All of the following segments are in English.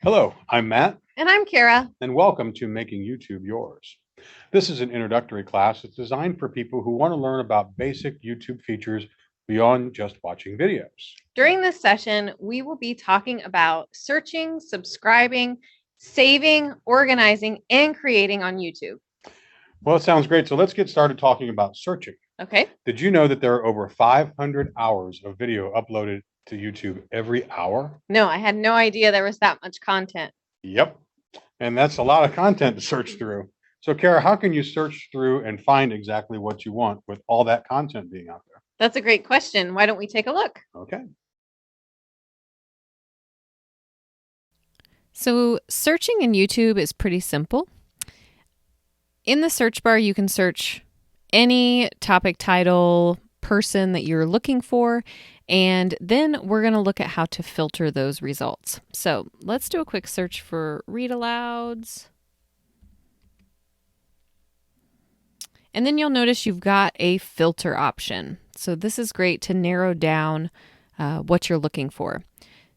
Hello, I'm Matt, And I'm Kara. and welcome to Making YouTube Yours. This is an introductory class that's designed for people who want to learn about basic YouTube features beyond just watching videos. During this session, we will be talking about searching, subscribing, saving, organizing, and creating on YouTube. Well, it sounds great. So let's get started talking about searching. Okay. Did you know that there are over 500 hours of video uploaded to YouTube every hour? No, I had no idea there was that much content. Yep. And that's a lot of content to search through. So, Kara, how can you search through and find exactly what you want with all that content being out there? That's a great question. Why don't we take a look? Okay. So searching in YouTube is pretty simple. In the search bar, you can search any topic title, person that you're looking for, and then we're going to look at how to filter those results. So let's do a quick search for read alouds. And then you'll notice you've got a filter option. So this is great to narrow down what you're looking for.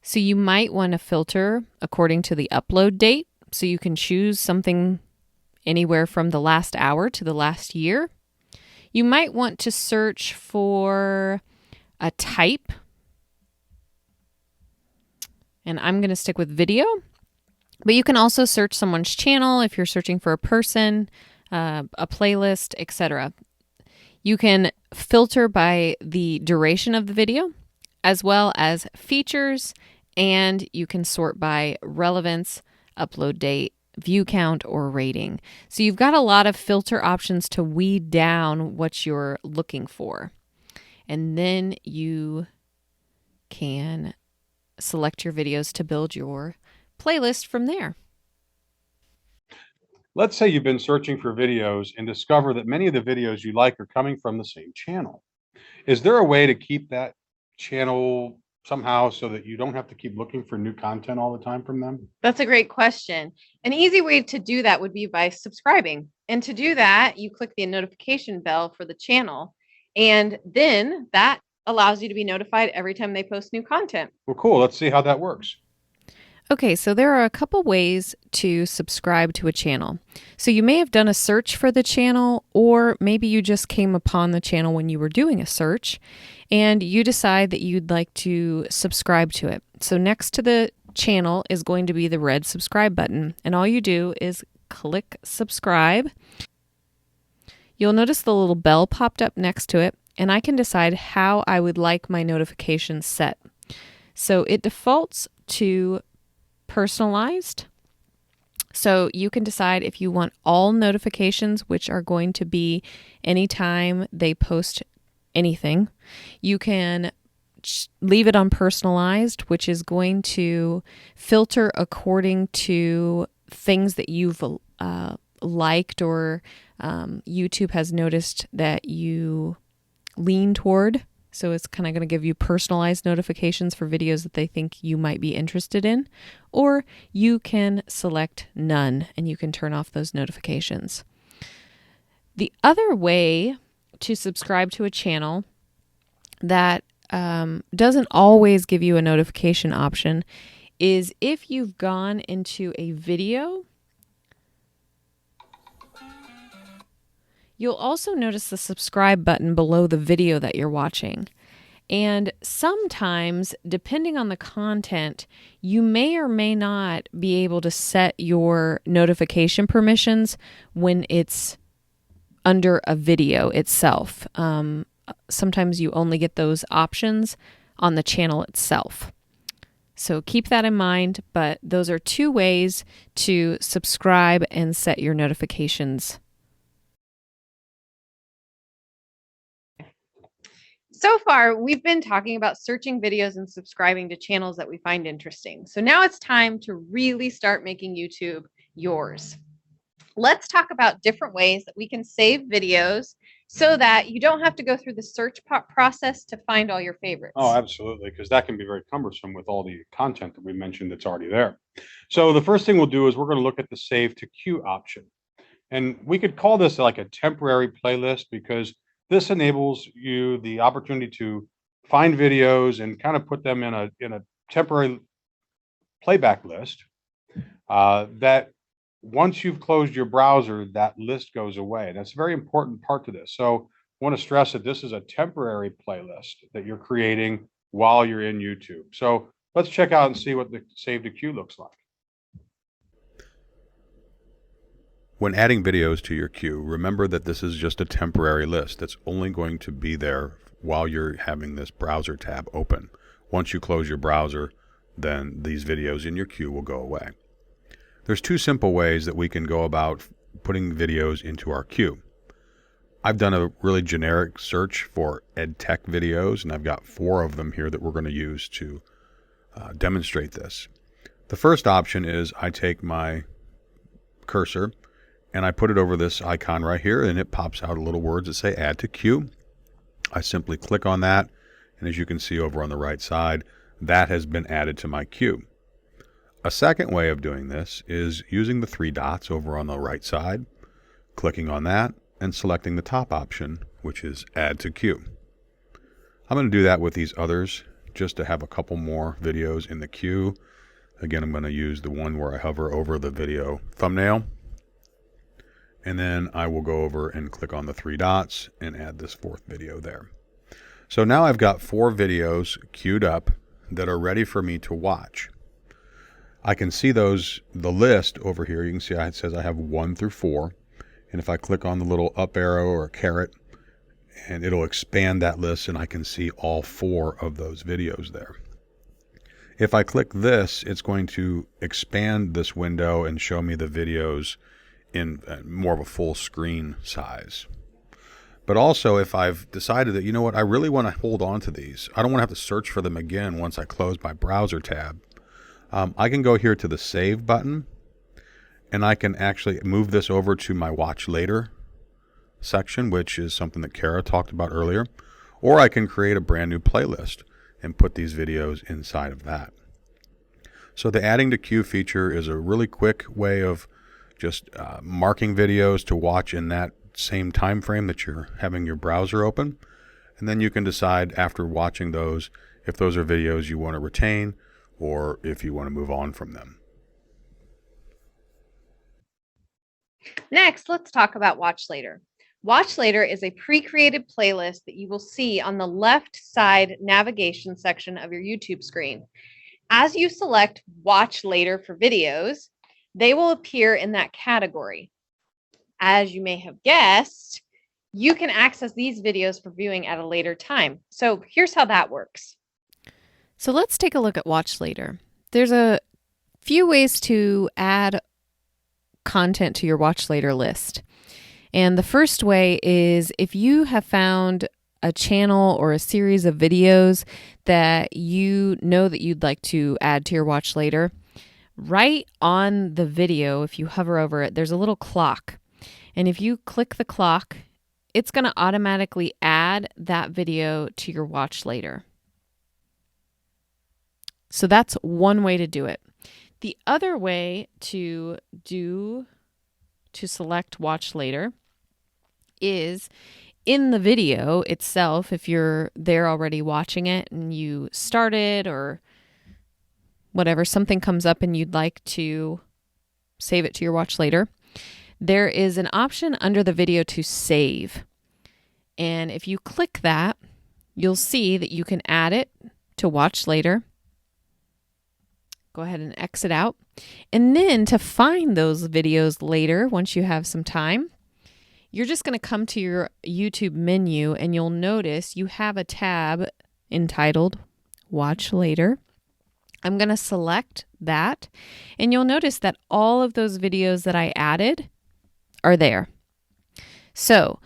So you might want to filter according to the upload date. So you can choose something anywhere from the last hour to the last year. You might want to search for a type. And I'm going to stick with video. But you can also search someone's channel if you're searching for a person, a playlist, etc. You can filter by the duration of the video, as well as features, and you can sort by relevance, upload date, view count, or rating. So you've got a lot of filter options to weed down what you're looking for. And then you can select your videos to build your playlist from there. Let's say you've been searching for videos and discover that many of the videos you like are coming from the same channel. Is there a way to keep that channel somehow so that you don't have to keep looking for new content all the time from them? That's a great question. An easy way to do that would be by subscribing. And to do that, you click the notification bell for the channel, and then that allows you to be notified every time they post new content. Well, cool. Let's see how that works. Okay, so there are a couple ways to subscribe to a channel. So you may have done a search for the channel, or maybe you just came upon the channel when you were doing a search, and you decide that you'd like to subscribe to it. So next to the channel is going to be the red subscribe button, and all you do is click subscribe. You'll notice the little bell popped up next to it, and I can decide how I would like my notifications set. So it defaults to personalized. So you can decide if you want all notifications, which are going to be anytime they post anything. You can leave it on personalized, which is going to filter according to things that you've liked or YouTube has noticed that you lean toward. So it's kind of going to give you personalized notifications for videos that they think you might be interested in. Or you can select none and you can turn off those notifications. The other way to subscribe to a channel that doesn't always give you a notification option is if you've gone into a video. You'll also notice the subscribe button below the video that you're watching. And sometimes, depending on the content, you may or may not be able to set your notification permissions when it's under a video itself. Sometimes you only get those options on the channel itself. So keep that in mind, but those are two ways to subscribe and set your notifications. So far, we've been talking about searching videos and subscribing to channels that we find interesting. So now it's time to really start making YouTube yours. Let's talk about different ways that we can save videos so that you don't have to go through the search process to find all your favorites. Oh, absolutely, because that can be very cumbersome with all the content that we mentioned that's already there. So the first thing we'll do is we're going to look at the save to queue option. And we could call this like a temporary playlist because this enables you the opportunity to find videos and kind of put them in a temporary playback list. that once you've closed your browser, that list goes away. That's a very important part to this. So I want to stress that this is a temporary playlist that you're creating while you're in YouTube. So let's check out and see what the save to queue looks like. When adding videos to your queue, remember that this is just a temporary list that's only going to be there while you're having this browser tab open. Once you close your browser, then these videos in your queue will go away. There's two simple ways that we can go about putting videos into our queue. I've done a really generic search for EdTech videos, and I've got 4 of them here that we're going to use to demonstrate this. The first option is I take my cursor and I put it over this icon right here, and it pops out a little words that say add to queue. I simply click on that, and as you can see over on the right side, that has been added to my queue. A second way of doing this is using the 3 dots over on the right side, clicking on that, and selecting the top option, which is add to queue. I'm going to do that with these others just to have a couple more videos in the queue. Again, I'm going to use the one where I hover over the video thumbnail. And then I will go over and click on the 3 dots and add this 4th video there. So now I've got 4 videos queued up that are ready for me to watch. I can see the list over here. You can see it says I have 1 through 4. And if I click on the little up arrow or caret, and it'll expand that list, and I can see all 4 of those videos there. If I click this, it's going to expand this window and show me the videos in more of a full screen size. But also, if I've decided that, you know what, I really want to hold on to these, I don't want to have to search for them again once I close my browser tab, I can go here to the Save button, and I can actually move this over to my Watch Later section, which is something that Kara talked about earlier, or I can create a brand new playlist and put these videos inside of that. So the adding to queue feature is a really quick way of just marking videos to watch in that same time frame that you're having your browser open, and then you can decide after watching those if those are videos you want to retain or if you want to move on from them. Next, let's talk about Watch Later. Watch Later is a pre-created playlist that you will see on the left side navigation section of your YouTube screen. As you select Watch Later for videos, they will appear in that category. As you may have guessed, you can access these videos for viewing at a later time. So here's how that works. So let's take a look at Watch Later. There's a few ways to add content to your Watch Later list. And the first way is if you have found a channel or a series of videos that you know that you'd like to add to your Watch Later, right on the video, if you hover over it, there's a little clock. And if you click the clock, it's going to automatically add that video to your Watch Later. So that's one way to do it. The other way to select Watch Later is in the video itself. If you're there already watching it and you started or whatever, something comes up and you'd like to save it to your Watch Later, there is an option under the video to save. And if you click that, you'll see that you can add it to Watch Later. Go ahead and exit out. And then to find those videos later, once you have some time, you're just going to come to your YouTube menu and you'll notice you have a tab entitled Watch Later. I'm going to select that, and you'll notice that all of those videos that I added are there. So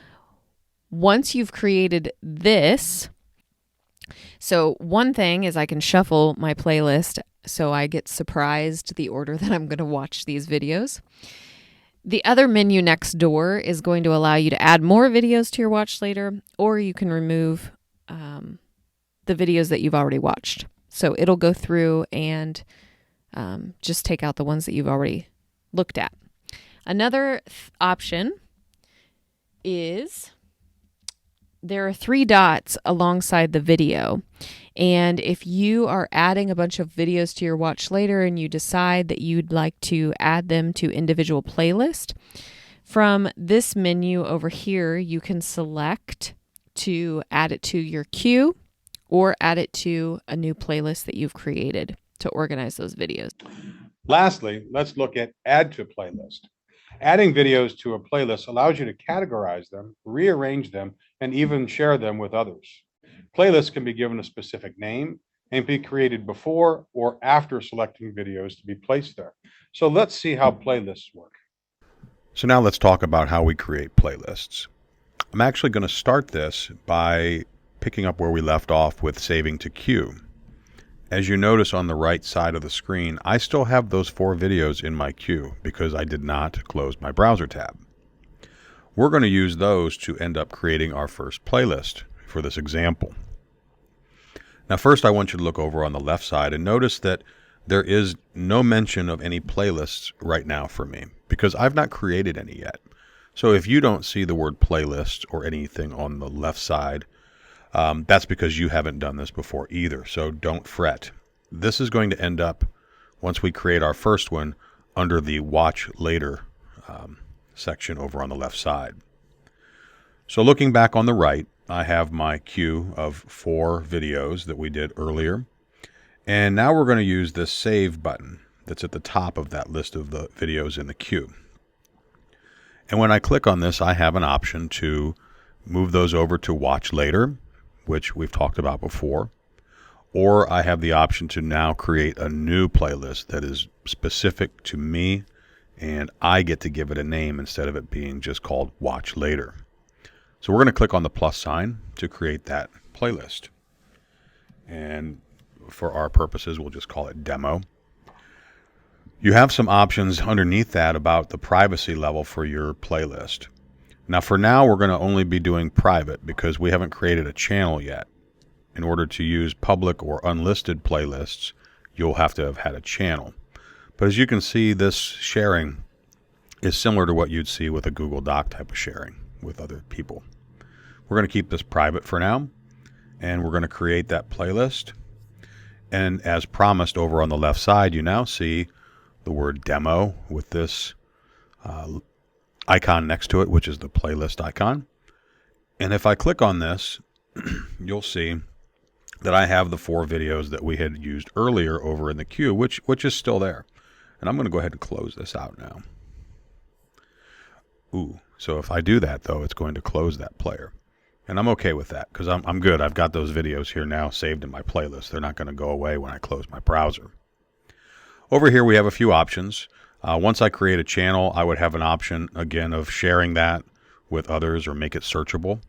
once you've created this, so one thing is I can shuffle my playlist so I get surprised the order that I'm going to watch these videos. The other menu next door is going to allow you to add more videos to your Watch Later, or you can remove the videos that you've already watched. So it'll go through and just take out the ones that you've already looked at. Another option is there are 3 dots alongside the video. And if you are adding a bunch of videos to your watch later and you decide that you'd like to add them to individual playlist, from this menu over here, you can select to add it to your queue or add it to a new playlist that you've created to organize those videos. Lastly, let's look at add to playlist. Adding videos to a playlist allows you to categorize them, rearrange them, and even share them with others. Playlists can be given a specific name and be created before or after selecting videos to be placed there. So let's see how playlists work. So now let's talk about how we create playlists. I'm actually going to start this by picking up where we left off with saving to queue. As you notice on the right side of the screen, I still have those 4 videos in my queue because I did not close my browser tab. We're going to use those to end up creating our first playlist for this example. Now first I want you to look over on the left side and notice that there is no mention of any playlists right now for me because I've not created any yet. So if you don't see the word playlist or anything on the left side, that's because you haven't done this before either. So don't fret. This is going to end up, once we create our first one, under the watch later section over on the left side. So looking back on the right, I have my queue of 4 videos that we did earlier. And now we're going to use this save button that's at the top of that list of the videos in the queue. And when I click on this, I have an option to move those over to watch later, which we've talked about before. Or I have the option to now create a new playlist that is specific to me, and I get to give it a name instead of it being just called watch later. So we're going to click on the plus sign to create that playlist. And for our purposes, we'll just call it demo. You have some options underneath that about the privacy level for your playlist. Now for now, we're going to only be doing private because we haven't created a channel yet. In order to use public or unlisted playlists, you'll have to have had a channel. But as you can see, this sharing is similar to what you'd see with a Google Doc type of sharing with other people. We're going to keep this private for now, and we're going to create that playlist. And as promised, over on the left side, you now see the word demo with this icon next to it, which is the playlist icon. And if I click on this, you'll see that I have the 4 videos that we had used earlier over in the queue, which is still there. And I'm going to go ahead and close this out now. So if I do that, though, it's going to close that player. And I'm okay with that because I'm good. I've got those videos here now saved in my playlist. They're not going to go away when I close my browser. Over here, we have a few options. Once I create a channel, I would have an option, again, of sharing that with others or make it searchable.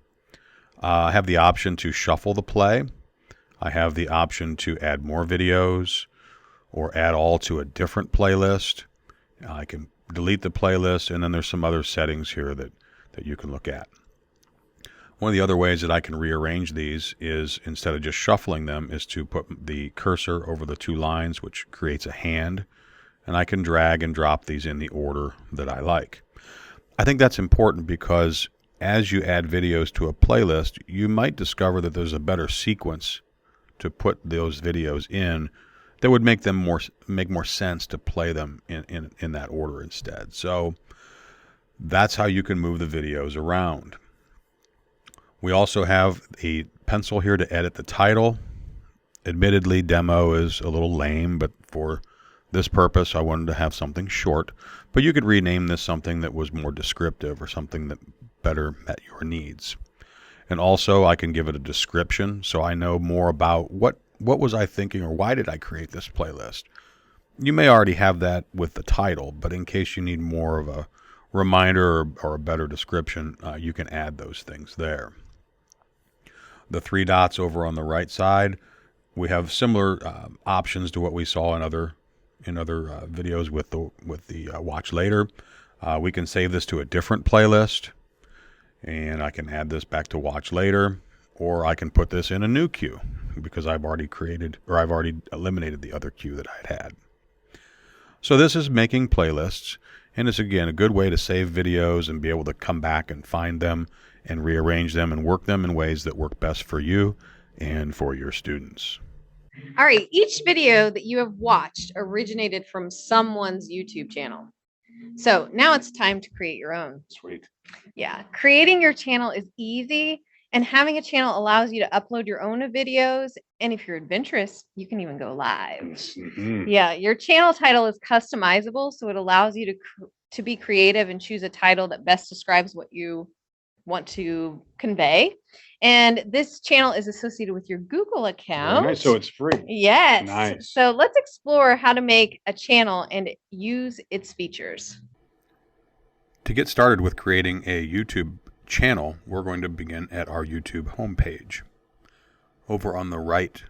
I have the option to shuffle the play. I have the option to add more videos or add all to a different playlist. I can delete the playlist, and then there's some other settings here that you can look at. One of the other ways that I can rearrange these is, instead of just shuffling them, is to put the cursor over the 2 lines, which creates a hand, and I can drag and drop these in the order that I like. I think that's important because as you add videos to a playlist, you might discover that there's a better sequence to put those videos in that would make more sense to play them in that order instead. So that's how you can move the videos around. We also have a pencil here to edit the title. Admittedly, demo is a little lame, but for this purpose, I wanted to have something short. But you could rename this something that was more descriptive or something that better met your needs. And also, I can give it a description so I know more about what was I thinking or why did I create this playlist. You may already have that with the title, but in case you need more of a reminder or a better description, you can add those things there. The 3 dots over on the right side, we have similar options to what we saw in other videos with the watch later. We can save this to a different playlist, and I can add this back to watch later, or I can put this in a new queue because I've already eliminated the other queue that I'd had. So this is making playlists, and it's again a good way to save videos and be able to come back and find them and rearrange them and work them in ways that work best for you and for your students. All right, each video that you have watched originated from someone's YouTube channel. So now it's time to create your own. Sweet. Yeah, creating your channel is easy, and having a channel allows you to upload your own videos. And if you're adventurous, you can even go live. Mhm. Yeah, your channel title is customizable, so it allows you to be creative and choose a title that best describes what you want to convey. And this channel is associated with your Google Very account. nice. So it's free. Yes. Nice. So let's explore how to make a channel and use its features. To get started with creating a YouTube channel, we're going to begin at our YouTube homepage. Over on the right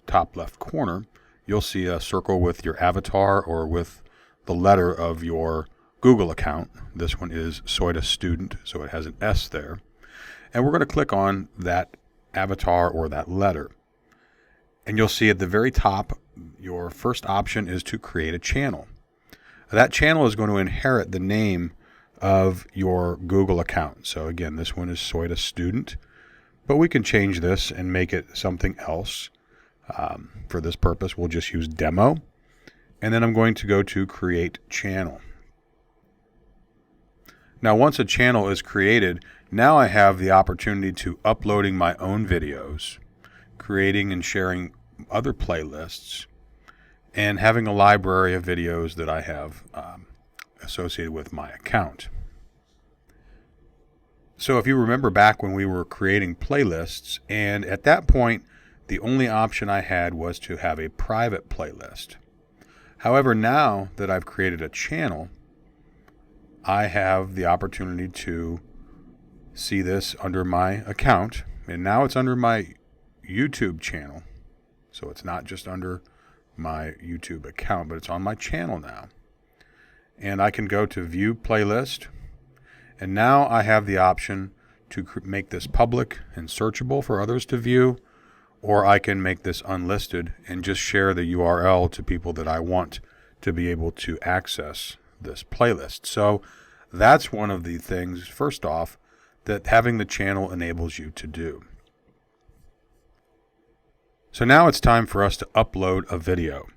top left corner, you'll see a circle with your avatar or with the letter of your Google account. This one is SOITA student, so it has an S there. And we're going to click on that avatar or that letter. And you'll see at the very top, your first option is to create a channel. That channel is going to inherit the name of your Google account. So again, this one is SOITA student, but we can change this and make it something else. For this purpose, we'll just use demo. And then I'm going to go to create channel. Now, once a channel is created, now I have the opportunity to uploading my own videos, creating and sharing other playlists, and having a library of videos that I have associated with my account. So if you remember back when we were creating playlists, and at that point, the only option I had was to have a private playlist. However, now that I've created a channel, I have the opportunity to see this under my account, and now it's under my YouTube channel. So it's not just under my YouTube account, but it's on my channel now. And I can go to view playlist, and now I have the option to make this public and searchable for others to view, or I can make this unlisted and just share the URL to people that I want to be able to access this playlist. So that's one of the things, first off, that having the channel enables you to do. So now it's time for us to upload a video.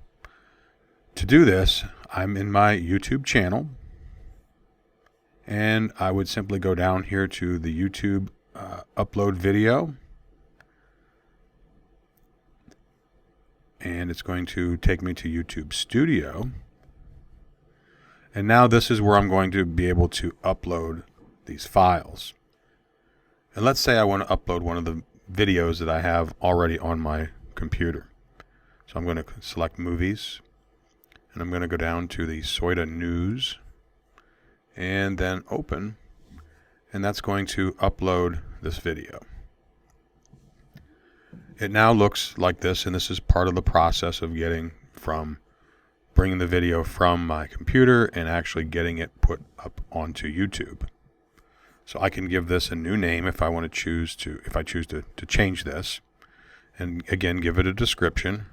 To do this, I'm in my YouTube channel, and I would simply go down here to the YouTube upload video, and it's going to take me to YouTube Studio. And now this is where I'm going to be able to upload these files. And let's say I want to upload one of the videos that I have already on my computer. So I'm going to select movies, and I'm going to go down to the SOITA news, and then open, and that's going to upload this video. It now looks like this, and this is part of the process of getting from bringing the video from my computer and actually getting it put up onto YouTube. So I can give this a new name if I choose to change this, and again give it a description.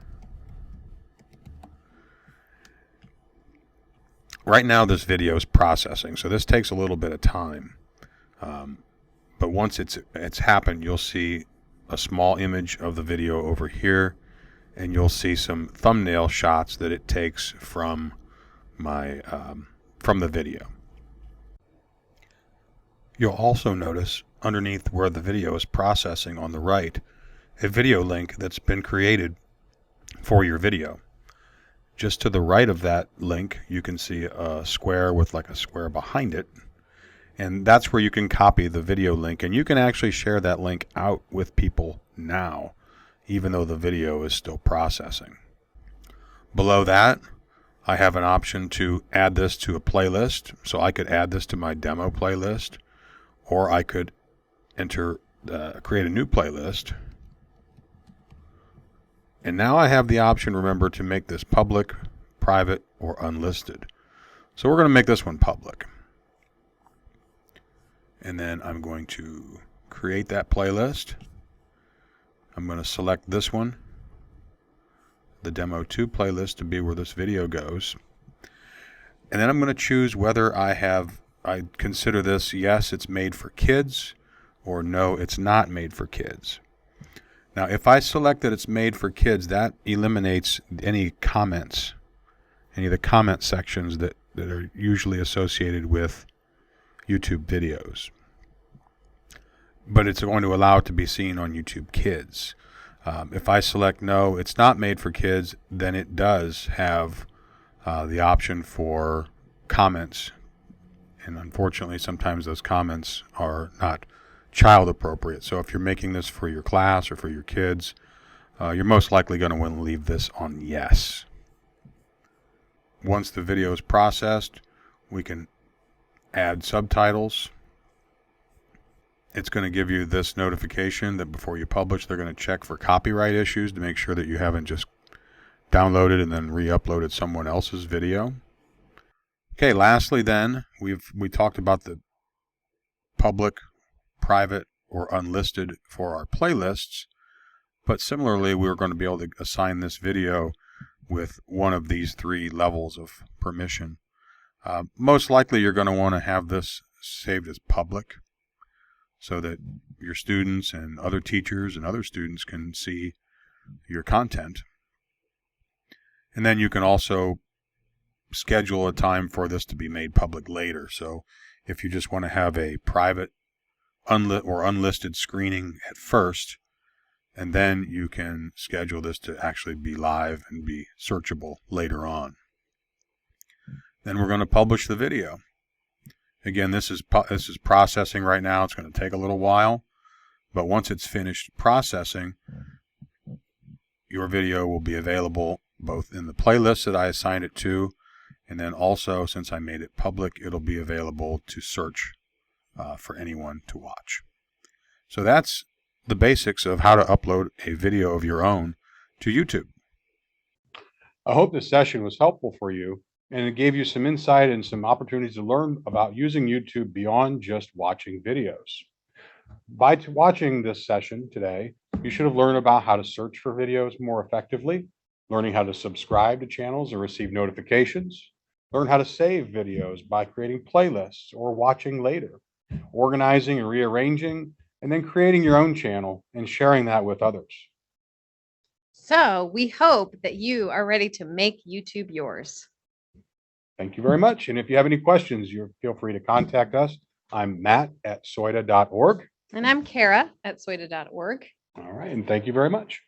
Right now this video is processing, so this takes a little bit of time. But once it's happened, you'll see a small image of the video over here, and you'll see some thumbnail shots that it takes from my from the video. You'll also notice underneath where the video is processing on the right, a video link that's been created for your video. Just to the right of that link, you can see a square with like a square behind it. And that's where you can copy the video link, and you can actually share that link out with people now, even though the video is still processing. Below that, I have an option to add this to a playlist. So I could add this to my demo playlist, or I could create a new playlist. And now I have the option, remember, to make this public, private, or unlisted. So we're going to make this one public. And then I'm going to create that playlist. I'm going to select this one, the Demo 2 playlist, to be where this video goes. And then I'm going to choose whether I consider this, yes, it's made for kids, or no, it's not made for kids. Now, if I select that it's made for kids, that eliminates any comments, any of the comment sections that are usually associated with YouTube videos. But it's going to allow it to be seen on YouTube Kids. If I select no, it's not made for kids, then it does have the option for comments. And unfortunately, sometimes those comments are not child appropriate. So if you're making this for your class or for your kids, you're most likely going to want to leave this on yes. Once the video is processed, we can add subtitles. It's going to give you this notification that before you publish, they're going to check for copyright issues to make sure that you haven't just downloaded and then re-uploaded someone else's video. Okay, lastly then, we talked about the public, private, or unlisted for our playlists, but similarly we're going to be able to assign this video with one of these 3 levels of permission. Most likely you're going to want to have this saved as public so that your students and other teachers and other students can see your content. And then you can also schedule a time for this to be made public later. So if you just want to have a private or unlisted screening at first, and then you can schedule this to actually be live and be searchable later on. Then we're going to publish the video. Again, this is processing right now. It's going to take a little while, but once it's finished processing, your video will be available both in the playlist that I assigned it to, and then also, since I made it public, it'll be available to search for anyone to watch. So that's the basics of how to upload a video of your own to YouTube. I hope this session was helpful for you, and it gave you some insight and some opportunities to learn about using YouTube beyond just watching videos. By watching this session today, you should have learned about how to search for videos more effectively, learning how to subscribe to channels and receive notifications, learn how to save videos by creating playlists or watching later, organizing and rearranging, and then creating your own channel and sharing that with others. So we hope that you are ready to make YouTube yours. Thank you very much. And if you have any questions, you feel free to contact us. I'm Matt at SOITA.org. And I'm Kara at SOITA.org. All right. And thank you very much.